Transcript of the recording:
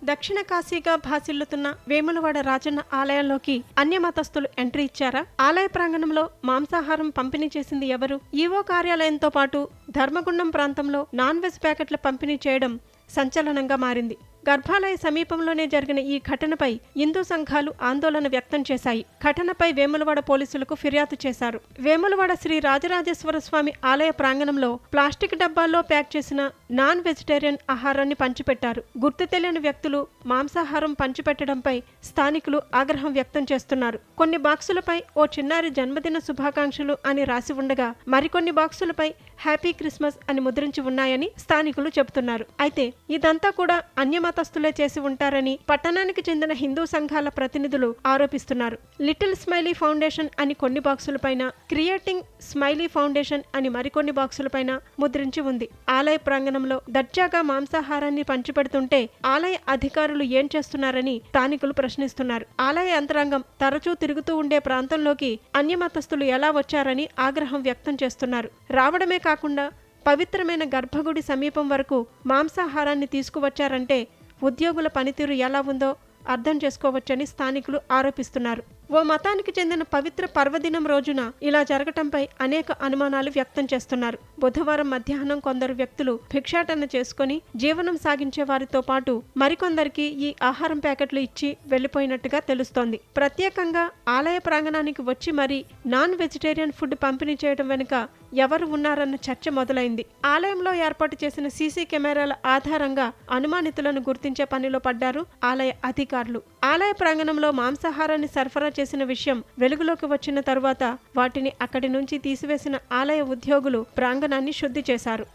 దక్షిణ కాశీగా భాసిల్లుతున్న వేములవాడ రాజన్న ఆలయంలోకి అన్యమతస్థులు ఎంట్రీ ఇచ్చారా? ఆలయ ప్రాంగణంలో మాంసాహారం పంపిణీ చేసింది ఎవరు? ఈవో కార్యాలయంతో పాటు ధర్మగుండం ప్రాంతంలో నాన్ వెజ్ ప్యాకెట్ల పంపిణీ చేయడం సంచలనంగా మారింది. గర్భాలయ సమీపంలోనే జరిగిన ఈ ఘటనపై హిందూ సంఘాలు ఆందోళన వ్యక్తం చేశాయి. ఘటనపై వేములవాడ పోలీసులకు ఫిర్యాదు చేశారు. వేములవాడ శ్రీ రాజరాజేశ్వర స్వామి ఆలయ ప్రాంగణంలో ప్లాస్టిక్ డబ్బాల్లో ప్యాక్ చేసిన నాన్ వెజిటేరియన్ ఆహారాన్ని పంచిపెట్టారు. గుర్తు తెలియని వ్యక్తులు మాంసాహారం పంచిపెట్టడంపై స్థానికులు ఆగ్రహం వ్యక్తం చేస్తున్నారు. కొన్ని బాక్సులపై ఓ చిన్నారి జన్మదిన శుభాకాంక్షలు అని రాసి ఉండగా మరికొన్ని బాక్సులపై హ్యాపీ క్రిస్మస్ అని ముద్రించి ఉన్నాయని స్థానికులు చెబుతున్నారు. అయితే ఇదంతా కూడా అన్యమతస్థులే చేసి ఉంటారని పట్టణానికి చెందిన హిందూ సంఘాల ప్రతినిధులు ఆరోపిస్తున్నారు. లిటిల్ స్మైలీ ఫౌండేషన్ అని కొన్ని బాక్సులపైన, క్రియేటింగ్ స్మైలీ ఫౌండేషన్ అని మరికొన్ని బాక్సులపైన ముద్రించి ఉంది. ఆలయ ప్రాంగణంలో దర్జాగా మాంసాహారాన్ని పంచిపెడుతుంటే ఆలయ అధికారులు ఏం చేస్తున్నారని స్థానికులు ప్రశ్నిస్తున్నారు. ఆలయ యంత్రాంగం తరచూ తిరుగుతూ ఉండే ప్రాంతంలోకి అన్యమతస్థులు ఎలా వచ్చారని ఆగ్రహం వ్యక్తం చేస్తున్నారు. రావడమే కాకుండా పవిత్రమైన గర్భగుడి సమీపం వరకు మాంసాహారాన్ని తీసుకువచ్చారంటే ఉద్యోగుల పనితీరు ఎలా ఉందో అర్థం చేసుకోవచ్చని స్థానికులు ఆరోపిస్తున్నారు. ఓ మతానికి చెందిన పవిత్ర పర్వదినం రోజున ఇలా జరగటంపై అనేక అనుమానాలు వ్యక్తం చేస్తున్నారు. బుధవారం మధ్యాహ్నం కొందరు వ్యక్తులు భిక్షాటన చేసుకుని జీవనం సాగించే వారితో పాటు మరికొందరికి ఈ ఆహారం ప్యాకెట్లు ఇచ్చి వెళ్లిపోయినట్టుగా తెలుస్తోంది. ప్రత్యేకంగా ఆలయ ప్రాంగణానికి వచ్చి మరీ నాన్ వెజిటేరియన్ ఫుడ్ పంపిణీ చేయడం వెనుక ఎవరు ఉన్నారన్న చర్చ మొదలైంది. ఆలయంలో ఏర్పాటు చేసిన సీసీ కెమెరాల ఆధారంగా అనుమానితులను గుర్తించే పనిలో పడ్డారు ఆలయ అధికారులు. ఆలయ ప్రాంగణంలో మాంసాహారాన్ని సరఫరా చేసిన విషయం వెలుగులోకి వచ్చిన తరువాత వాటిని అక్కడి నుంచి తీసివేసిన ఆలయ ఉద్యోగులు ప్రాంగణాన్ని శుద్ధి చేశారు.